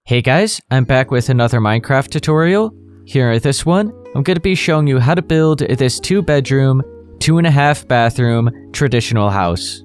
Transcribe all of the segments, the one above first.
Hey guys, I'm back with another Minecraft tutorial. Here in this one, I'm going to be showing you how to build this 2-bedroom, 2.5 bathroom traditional house.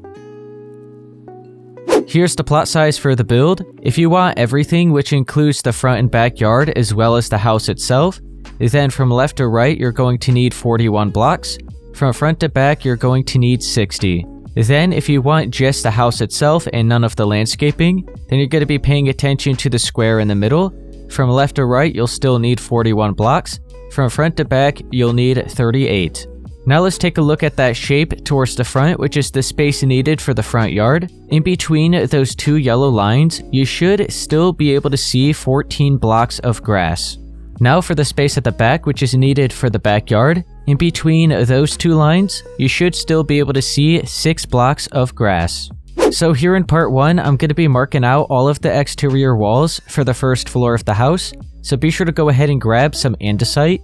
Here's the plot size for the build. If you want everything, which includes the front and backyard as well as the house itself, then from left to right you're going to need 41 blocks. From front to back you're going to need 60. Then if you want just the house itself and none of the landscaping, then you're going to be paying attention to the square in the middle. From left to right you'll still need 41 blocks. From front to back you'll need 38. Now let's take a look at that shape towards the front, which is the space needed for the front yard. In between those two yellow lines, you should still be able to see 14 blocks of grass. Now for the space at the back, which is needed for the backyard, in between those two lines, you should still be able to see 6 blocks of grass. So here in part 1, I'm going to be marking out all of the exterior walls for the first floor of the house. So be sure to go ahead and grab some andesite,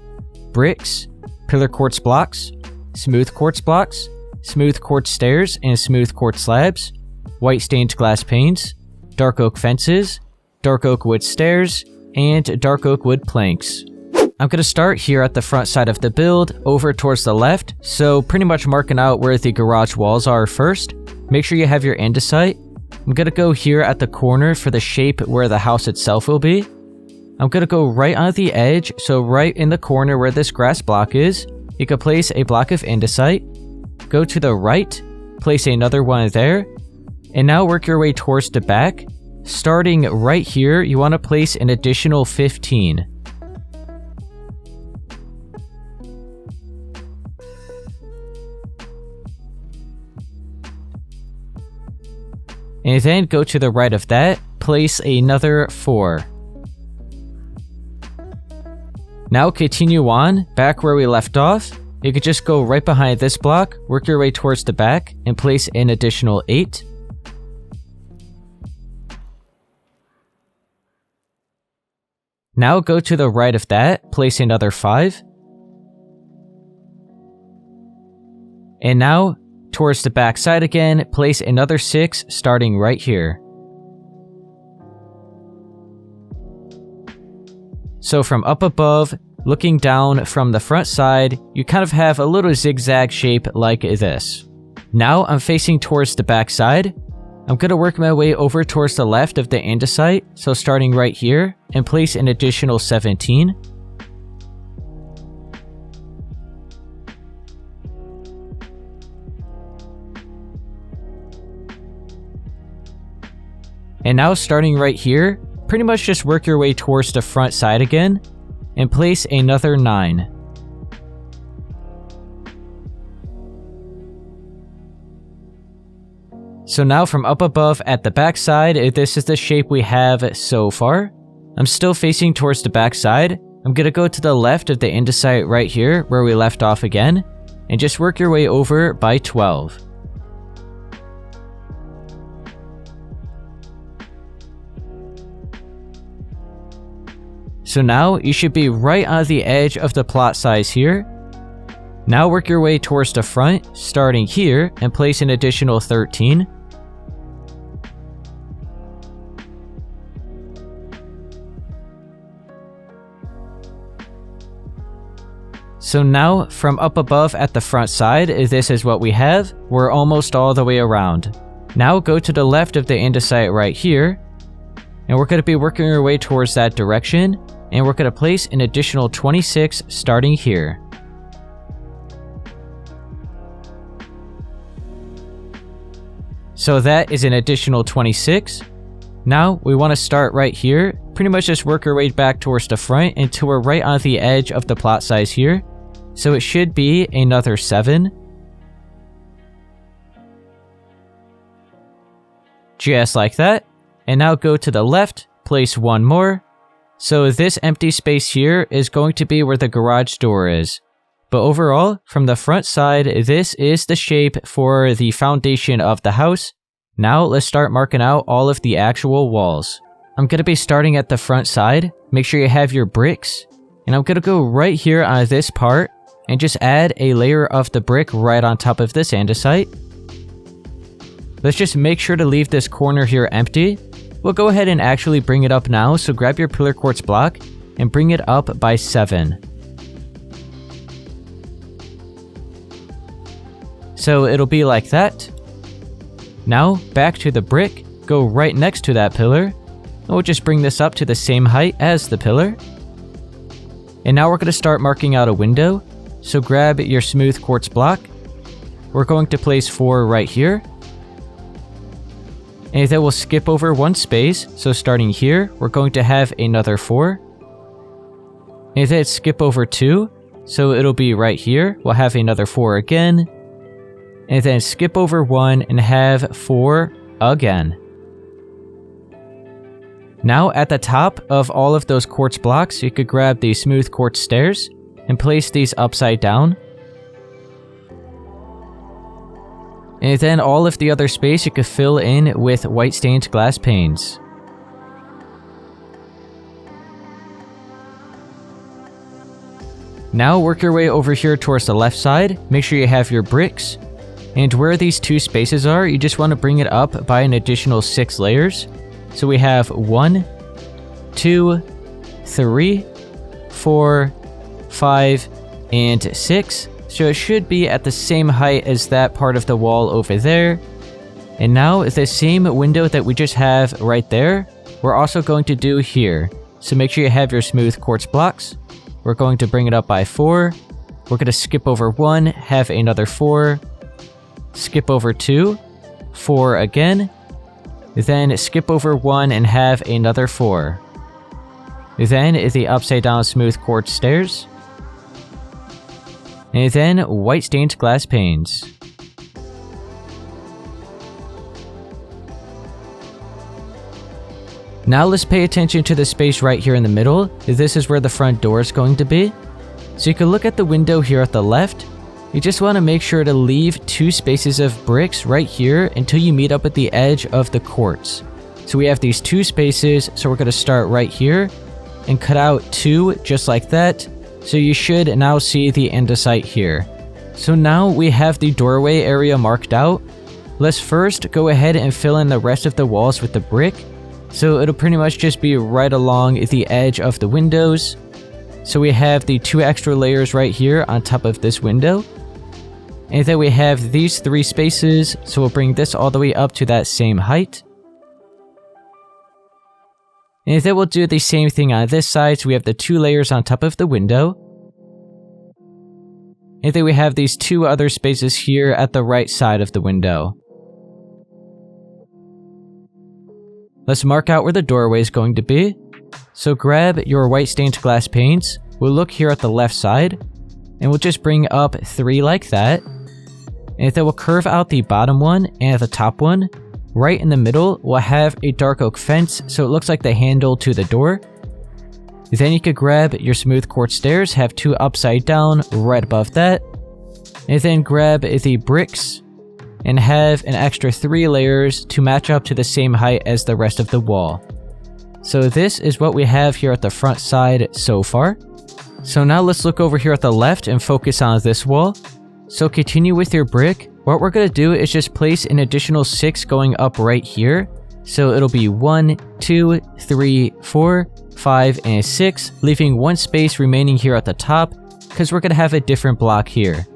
bricks, pillar quartz blocks, smooth quartz blocks, smooth quartz stairs and smooth quartz slabs, white stained glass panes, dark oak fences, dark oak wood stairs, and dark oak wood planks. I'm going to start here at the front side of the build, over towards the left, so pretty much marking out where the garage walls are first. Make sure you have your andesite. I'm going to go here at the corner for the shape where the house itself will be. I'm going to go right on the edge, so right in the corner where this grass block is, you can place a block of andesite. Go to the right, place another one there, and now work your way towards the back. Starting right here, you want to place an additional 15. And then go to the right of that, place another 4. Now continue on, back where we left off. You could just go right behind this block, work your way towards the back, and place an additional 8. Now go to the right of that, place another 5. And now, towards the back side again, place another 6 starting right here. So from up above, looking down from the front side, you kind of have a little zigzag shape like this. Now I'm facing towards the back side. I'm going to work my way over towards the left of the andesite, so starting right here, and place an additional 17. And now starting right here, pretty much just work your way towards the front side again, and place another 9. So now from up above at the back side, this is the shape we have so far. I'm still facing towards the back side. I'm going to go to the left of the andesite right here, where we left off again, and just work your way over by 12. So now you should be right on the edge of the plot size here. Now work your way towards the front, starting here, and place an additional 13. So now, from up above at the front side, this is what we have. We're almost all the way around. Now go to the left of the andesite right here, and we're going to be working our way towards that direction, and we're going to place an additional 26 starting here. So that is an additional 26. Now we want to start right here, pretty much just work our way back towards the front until we're right on the edge of the plot size here. So it should be another 7. Just like that. And now go to the left, place 1 more. So this empty space here is going to be where the garage door is. But overall, from the front side, this is the shape for the foundation of the house. Now let's start marking out all of the actual walls. I'm going to be starting at the front side. Make sure you have your bricks. And I'm going to go right here on this part and just add a layer of the brick right on top of this andesite. Let's just make sure to leave this corner here empty. We'll go ahead and actually bring it up now, so grab your pillar quartz block and bring it up by 7. So it'll be like that. Now, back to the brick, go right next to that pillar, and we'll just bring this up to the same height as the pillar. And now we're going to start marking out a window, so grab your smooth quartz block. We're going to place 4 right here. And then we'll skip over 1 space, so starting here, we're going to have another 4. And then skip over 2, so it'll be right here, we'll have another 4 again. And then skip over 1 and have 4 again. Now at the top of all of those quartz blocks, you could grab the smooth quartz stairs and place these upside down. And then all of the other space you could fill in with white stained glass panes. Now work your way over here towards the left side, make sure you have your bricks. And where these 2 spaces are, you just want to bring it up by an additional 6 layers. So we have 1, 2, 3, 4, 5, and 6. So it should be at the same height as that part of the wall over there. And now the same window that we just have right there, we're also going to do here. So make sure you have your smooth quartz blocks. We're going to bring it up by 4. We're going to skip over 1, have another 4. Skip over 2, 4 again. Then skip over 1 and have another 4. Then the upside down smooth quartz stairs. And then white stained glass panes. Now let's pay attention to the space right here in the middle. This is where the front door is going to be. So you can look at the window here at the left. You just want to make sure to leave 2 spaces of bricks right here until you meet up at the edge of the quartz. So we have these 2 spaces, so we're going to start right here and cut out 2 just like that. So you should now see the andesite here. So now we have the doorway area marked out. Let's first go ahead and fill in the rest of the walls with the brick. So it'll pretty much just be right along the edge of the windows. So we have the 2 extra layers right here on top of this window. And then we have these 3 spaces, so we'll bring this all the way up to that same height. And then we'll do the same thing on this side, so we have the 2 layers on top of the window. And then we have these 2 other spaces here at the right side of the window. Let's mark out where the doorway is going to be. So grab your white stained glass panes, we'll look here at the left side, and we'll just bring up 3 like that. And then we'll curve out the bottom one and the top one. Right in the middle, we'll have a dark oak fence, so it looks like the handle to the door. Then you could grab your smooth quartz stairs, have 2 upside down right above that. And then grab the bricks and have an extra 3 layers to match up to the same height as the rest of the wall. So this is what we have here at the front side so far. So now let's look over here at the left and focus on this wall. So continue with your brick. What we're going to do is just place an additional 6 going up right here. So it'll be 1, 2, 3, 4, 5, and 6, leaving 1 space remaining here at the top, because we're going to have a different block here.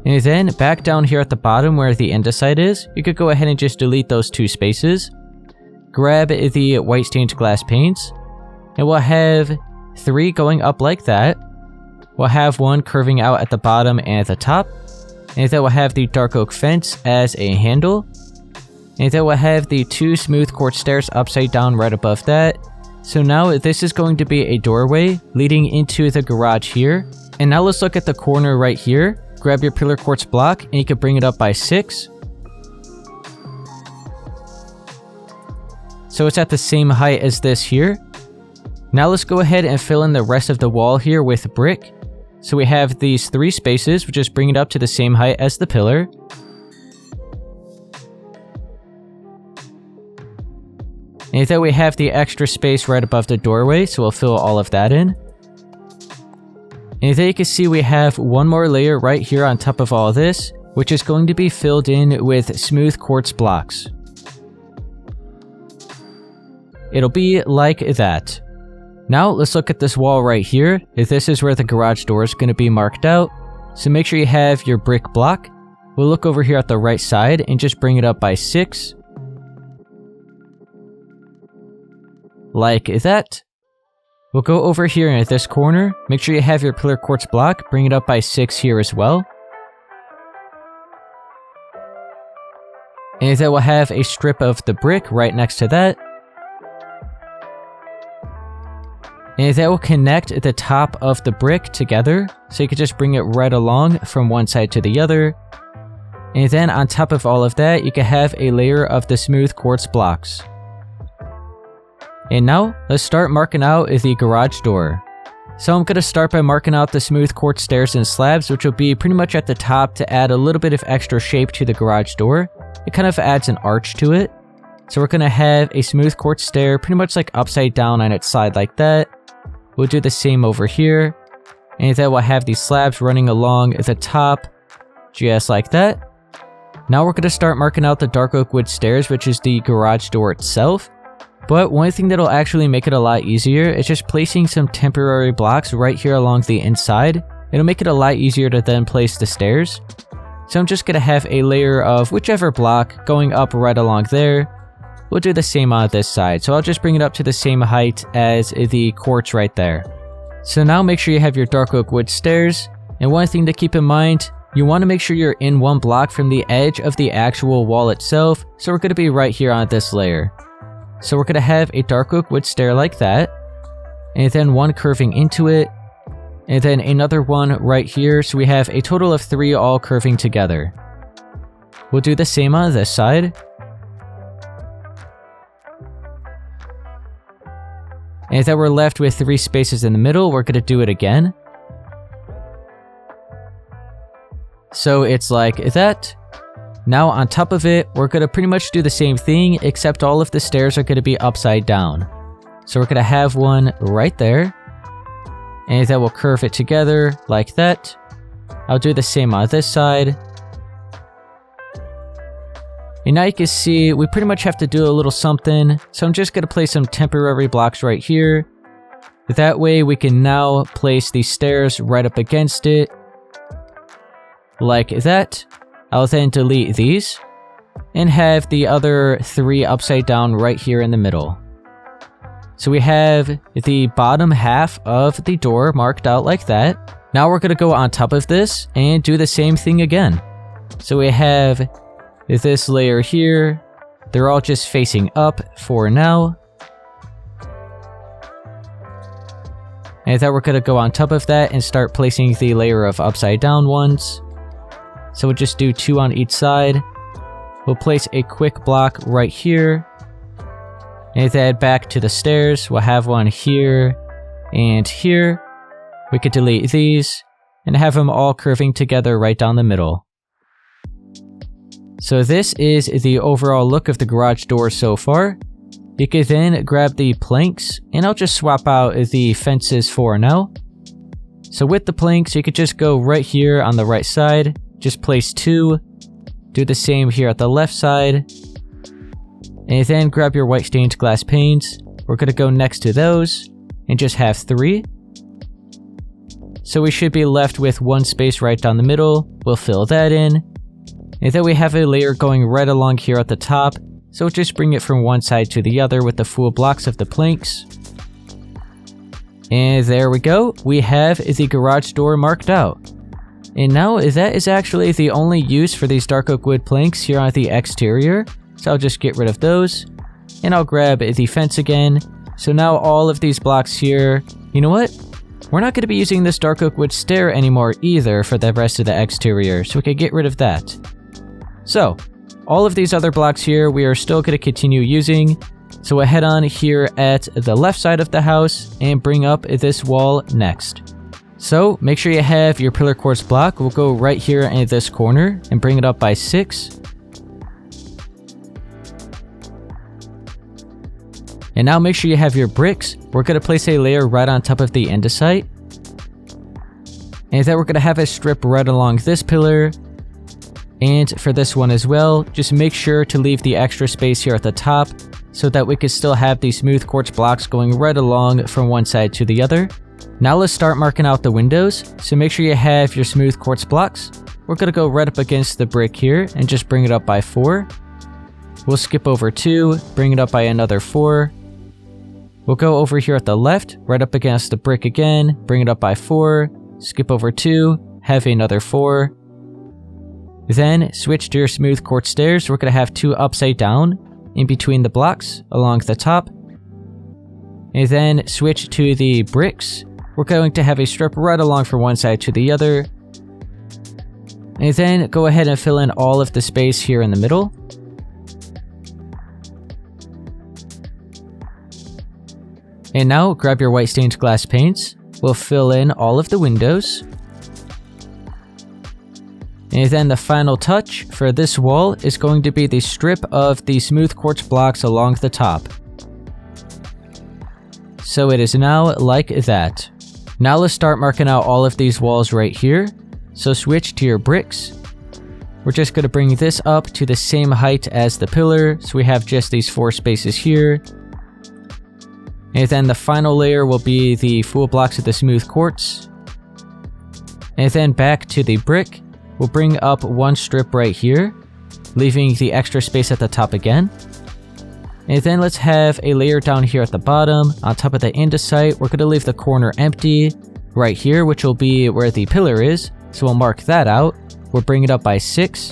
And then back down here at the bottom where the andesite is, you could go ahead and just delete those 2 spaces. Grab the white stained glass panes, and we'll have 3 going up like that. We'll have 1 curving out at the bottom and at the top. And then we'll have the dark oak fence as a handle. And then we'll have the 2 smooth quartz stairs upside down right above that. So now this is going to be a doorway leading into the garage here. And now let's look at the corner right here. Grab your pillar quartz block and you can bring it up by 6. So it's at the same height as this here. Now let's go ahead and fill in the rest of the wall here with brick. So we have these 3 spaces, we'll just bring it up to the same height as the pillar. And then we have the extra space right above the doorway, so we'll fill all of that in. And then you can see we have 1 more layer right here on top of all this, which is going to be filled in with smooth quartz blocks. it'll be like that. Now let's look at this wall right here. This is where the garage door is going to be marked out. So make sure you have your brick block. We'll look over here at the right side and just bring it up by 6. Like that. We'll go over here at this corner. Make sure you have your pillar quartz block. Bring it up by 6 here as well. And then we'll have a strip of the brick right next to that. And that will connect the top of the brick together. So you can just bring it right along from one side to the other. And then on top of all of that, you can have a layer of the smooth quartz blocks. And now, let's start marking out the garage door. So I'm going to start by marking out the smooth quartz stairs and slabs, which will be pretty much at the top to add a little bit of extra shape to the garage door. It kind of adds an arch to it. So we're going to have a smooth quartz stair pretty much like upside down on its side like that. We'll do the same over here. And then we'll have these slabs running along the top, just like that. Now we're going to start marking out the dark oak wood stairs, which is the garage door itself. But one thing that'll actually make it a lot easier is just placing some temporary blocks right here along the inside. It'll make it a lot easier to then place the stairs. So I'm just going to have a layer of whichever block going up right along there. We'll do the same on this side, so I'll just bring it up to the same height as the quartz right there. So now make sure you have your dark oak wood stairs, and one thing to keep in mind, you want to make sure you're in one block from the edge of the actual wall itself, so we're going to be right here on this layer. So we're going to have a dark oak wood stair like that, and then one curving into it, and then another one right here, so we have a total of 3 all curving together. We'll do the same on this side. And then we're left with 3 spaces in the middle. We're going to do it again. So it's like that. Now on top of it, we're going to pretty much do the same thing, except all of the stairs are going to be upside down. So we're going to have one right there. And then we'll curve it together like that. I'll do the same on this side. And now you can see, we pretty much have to do a little something, so I'm just going to place some temporary blocks right here. That way we can now place these stairs right up against it. Like that. I'll then delete these, and have the other 3 upside down right here in the middle. So we have the bottom half of the door marked out like that. Now we're going to go on top of this, and do the same thing again. So we have this layer here. They're all just facing up for now. And then we're going to go on top of that and start placing the layer of upside down ones. So we'll just do 2 on each side. We'll place a quick block right here. And then back to the stairs, we'll have one here and here. We could delete these and have them all curving together right down the middle. So this is the overall look of the garage door so far. You can then grab the planks, and I'll just swap out the fences for now. So with the planks, you could just go right here on the right side, just place 2, do the same here at the left side, and then grab your white stained glass panes. We're going to go next to those, and just have 3. So we should be left with 1 space right down the middle. We'll fill that in. And then we have a layer going right along here at the top, so we'll just bring it from one side to the other with the full blocks of the planks. And there we go, we have the garage door marked out. And now that is actually the only use for these dark oak wood planks here on the exterior, so I'll just get rid of those. And I'll grab the fence again, so now all of these blocks here, you know what? We're not going to be using this dark oak wood stair anymore either for the rest of the exterior, so we can get rid of that. So, all of these other blocks here we are still going to continue using, so we'll head on here at the left side of the house and bring up this wall next. So, make sure you have your pillar quartz block. We'll go right here in this corner and bring it up by 6. And now make sure you have your bricks. We're going to place a layer right on top of the andesite. And then we're going to have a strip right along this pillar. And for this one as well, just make sure to leave the extra space here at the top. so that we could still have these smooth quartz blocks going right along from one side to the other. Now let's start marking out the windows, so make sure you have your smooth quartz blocks. We're going to go right up against the brick here and just bring it up by 4. We'll skip over 2, bring it up by another 4. We'll go over here at the left, right up against the brick again, bring it up by 4, skip over 2, have another 4. Then switch to your smooth quartz stairs. We're going to have 2 upside down in between the blocks along the top. And then switch to the bricks. We're going to have a strip right along from one side to the other. And then go ahead and fill in all of the space here in the middle. And now grab your white stained glass paints. We'll fill in all of the windows. And then the final touch for this wall is going to be the strip of the smooth quartz blocks along the top. So it is now like that. Now let's start marking out all of these walls right here. So switch to your bricks. We're just going to bring this up to the same height as the pillar, so we have just these 4 spaces here. And then the final layer will be the full blocks of the smooth quartz. And then back to the brick. We'll bring up 1 strip right here, leaving the extra space at the top again. And then let's have a layer down here at the bottom. On top of the andesite, we're going to leave the corner empty right here, which will be where the pillar is. So we'll mark that out. We'll bring it up by 6.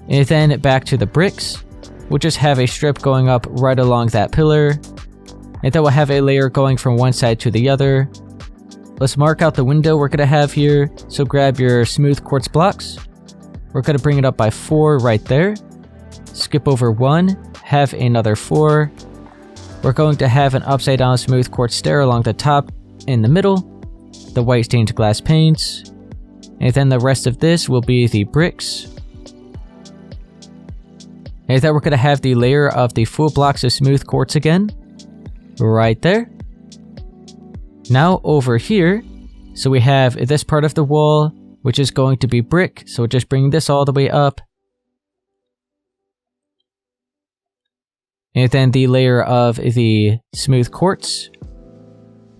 And then back to the bricks. We'll just have a strip going up right along that pillar. And then we'll have a layer going from one side to the other. Let's mark out the window we're going to have here. So grab your smooth quartz blocks. We're going to bring it up by 4 right there. Skip over 1, have another 4. We're going to have an upside down smooth quartz stair along the top in the middle. The white stained glass paints. And then the rest of this will be the bricks. And then we're going to have the layer of the full blocks of smooth quartz again. Right there. Now over here, so we have this part of the wall, which is going to be brick, so we'll just bring this all the way up. And then the layer of the smooth quartz.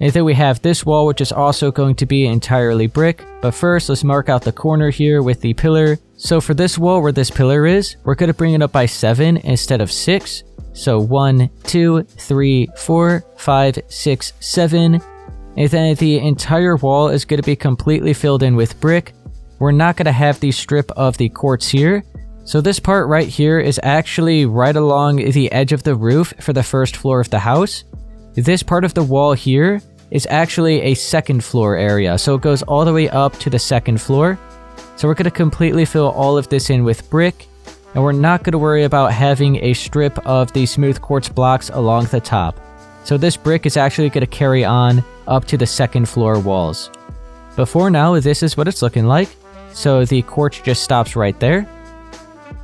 And then we have this wall, which is also going to be entirely brick. But first, let's mark out the corner here with the pillar. So for this wall where this pillar is, we're going to bring it up by 7 instead of 6. So 1, 2, 3, 4, 5, 6, 7. And then the entire wall is going to be completely filled in with brick. We're not going to have the strip of the quartz here. So this part right here is actually right along the edge of the roof for the first floor of the house. This part of the wall here is actually a second floor area. So it goes all the way up to the second floor. So we're going to completely fill all of this in with brick. And we're not going to worry about having a strip of the smooth quartz blocks along the top. So this brick is actually going to carry on up to the second floor walls. But for now, this is what it's looking like. So the quartz just stops right there.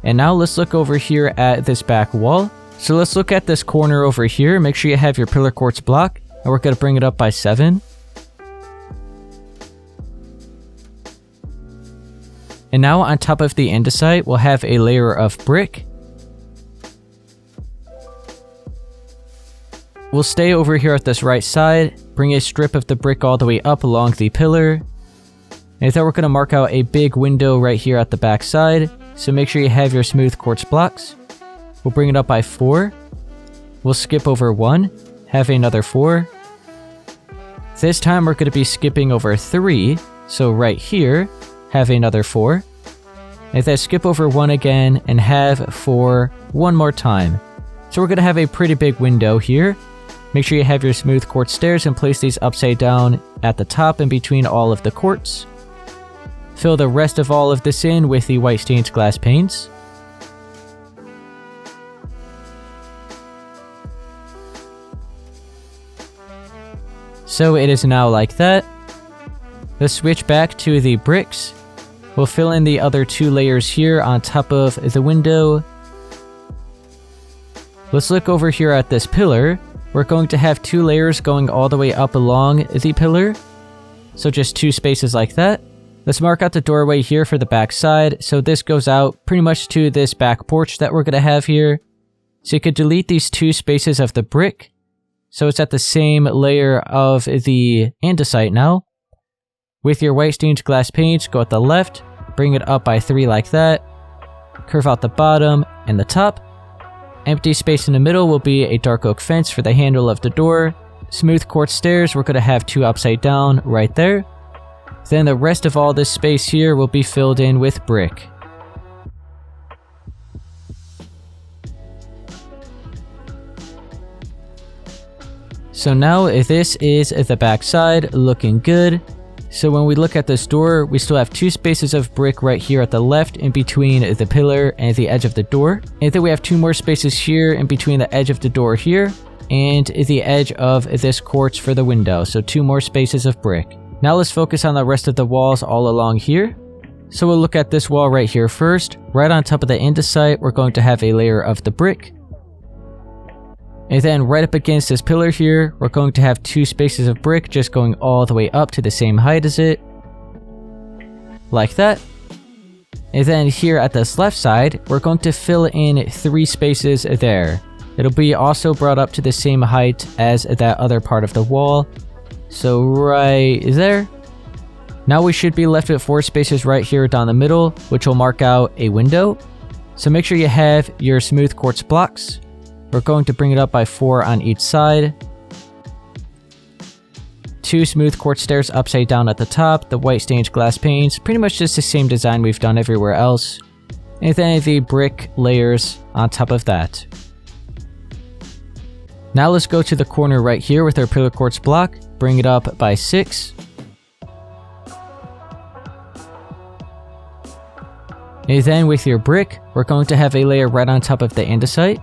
And now let's look over here at this back wall. So let's look at this corner over here. Make sure you have your pillar quartz block. And we're going to bring it up by 7. And now on top of the andesite, we'll have a layer of brick. We'll stay over here at this right side, bring a strip of the brick all the way up along the pillar. And then we're going to mark out a big window right here at the back side. So make sure you have your smooth quartz blocks. We'll bring it up by 4. We'll skip over 1, have another 4. This time we're going to be skipping over 3. So right here, have another 4. And then skip over 1 again and have 4 one more time. So we're going to have a pretty big window here. Make sure you have your smooth quartz stairs and place these upside down at the top in between all of the quartz. Fill the rest of all of this in with the white stained glass paints. So it is now like that. Let's switch back to the bricks. We'll fill in the other 2 layers here on top of the window. Let's look over here at this pillar. We're going to have 2 layers going all the way up along the pillar. So just 2 spaces like that. Let's mark out the doorway here for the back side. So this goes out pretty much to this back porch that we're going to have here. So you could delete these 2 spaces of the brick. So it's at the same layer of the andesite now. With your white stained glass paints, go at the left, bring it up by 3 like that. Curve out the bottom and the top. Empty space in the middle will be a dark oak fence for the handle of the door. Smooth quartz stairs, we're going to have 2 upside down right there. Then the rest of all this space here will be filled in with brick. So now this is the back side, looking good. So when we look at this door, we still have 2 spaces of brick right here at the left in between the pillar and the edge of the door. And then we have 2 more spaces here in between the edge of the door here and the edge of this quartz for the window. So 2 more spaces of brick. Now let's focus on the rest of the walls all along here. So we'll look at this wall right here first. Right on top of the andesite, we're going to have a layer of the brick. And then right up against this pillar here, we're going to have 2 spaces of brick just going all the way up to the same height as it. Like that. And then here at this left side, we're going to fill in 3 spaces there. It'll be also brought up to the same height as that other part of the wall. So right there. Now we should be left with 4 spaces right here down the middle, which will mark out a window. So make sure you have your smooth quartz blocks. We're going to bring it up by 4 on each side. 2 smooth quartz stairs upside down at the top, the white stained glass panes, pretty much just the same design we've done everywhere else. And then the brick layers on top of that. Now let's go to the corner right here with our pillar quartz block, bring it up by 6. And then with your brick, we're going to have a layer right on top of the andesite.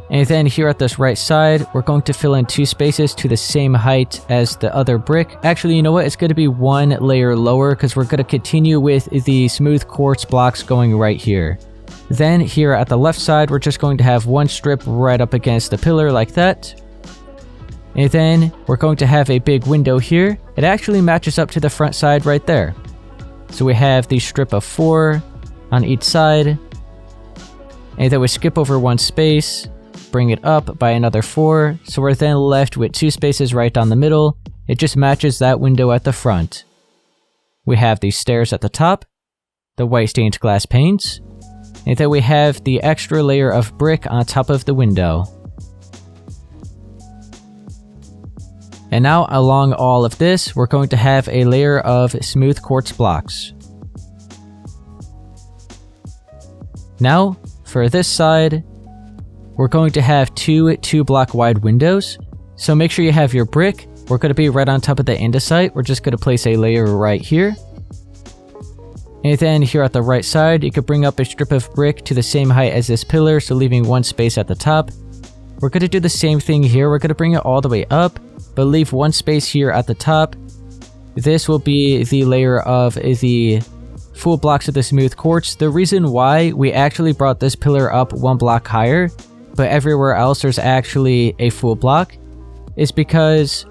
And then here at this right side, we're going to fill in 2 spaces to the same height as the other brick. Actually, you know what? It's going to be 1 layer lower because we're going to continue with the smooth quartz blocks going right here. Then here at the left side, we're just going to have 1 strip right up against the pillar like that. And then we're going to have a big window here. It actually matches up to the front side right there. So we have the strip of 4 on each side. And then we skip over 1 space, bring it up by another 4. So we're then left with 2 spaces right down the middle. It just matches that window at the front. We have the stairs at the top, the white stained glass panes. And then we have the extra layer of brick on top of the window. And now along all of this, we're going to have a layer of smooth quartz blocks. Now, for this side, we're going to have 2 2-block wide windows. So make sure you have your brick. We're going to be right on top of the andesite. We're just going to place a layer right here. And then here at the right side, you could bring up a strip of brick to the same height as this pillar, so leaving 1 space at the top. We're going to do the same thing here. We're going to bring it all the way up, but leave 1 space here at the top. This will be the layer of the full blocks of the smooth quartz. The reason why we actually brought this pillar up 1 block higher, but everywhere else there's actually a full block, is because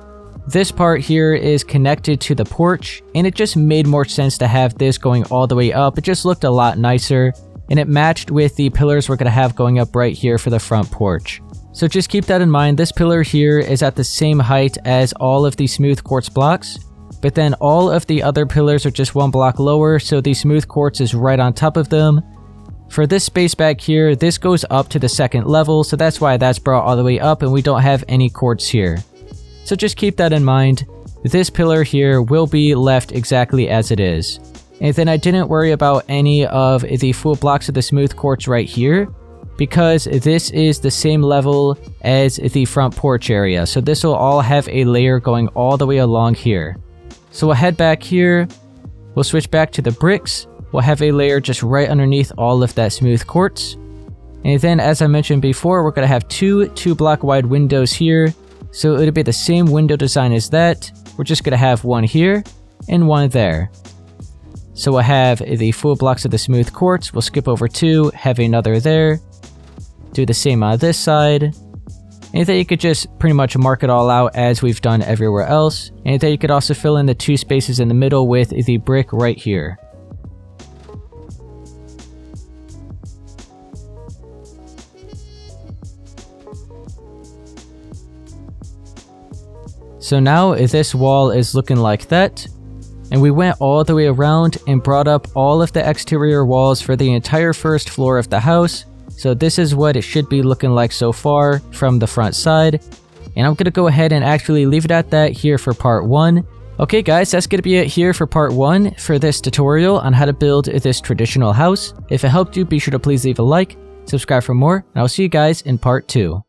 this part here is connected to the porch, and it just made more sense to have this going all the way up. It just looked a lot nicer, and it matched with the pillars we're going to have going up right here for the front porch. So just keep that in mind. This pillar here is at the same height as all of the smooth quartz blocks, but then all of the other pillars are just 1 block lower, so the smooth quartz is right on top of them. For this space back here, this goes up to the 2nd level, so that's why that's brought all the way up and we don't have any quartz here. So just keep that in mind. This pillar here will be left exactly as it is. And then I didn't worry about any of the full blocks of the smooth quartz right here, because this is the same level as the front porch area. So this will all have a layer going all the way along here. So we'll head back here. We'll switch back to the bricks. We'll have a layer just right underneath all of that smooth quartz. And then, as I mentioned before, we're going to have 2 2-block wide windows here. So it'll be the same window design as that. We're just going to have 1 here and 1 there. So we'll have the full blocks of the smooth quartz. We'll skip over 2, have another there. Do the same on this side. And then you could just pretty much mark it all out as we've done everywhere else. And then you could also fill in the 2 spaces in the middle with the brick right here. So now this wall is looking like that. And we went all the way around and brought up all of the exterior walls for the entire first floor of the house. So this is what it should be looking like so far from the front side. And I'm going to go ahead and actually leave it at that here for part 1. Okay guys, that's going to be it here for part 1 for this tutorial on how to build this traditional house. If it helped you, be sure to please leave a like, subscribe for more, and I'll see you guys in part 2.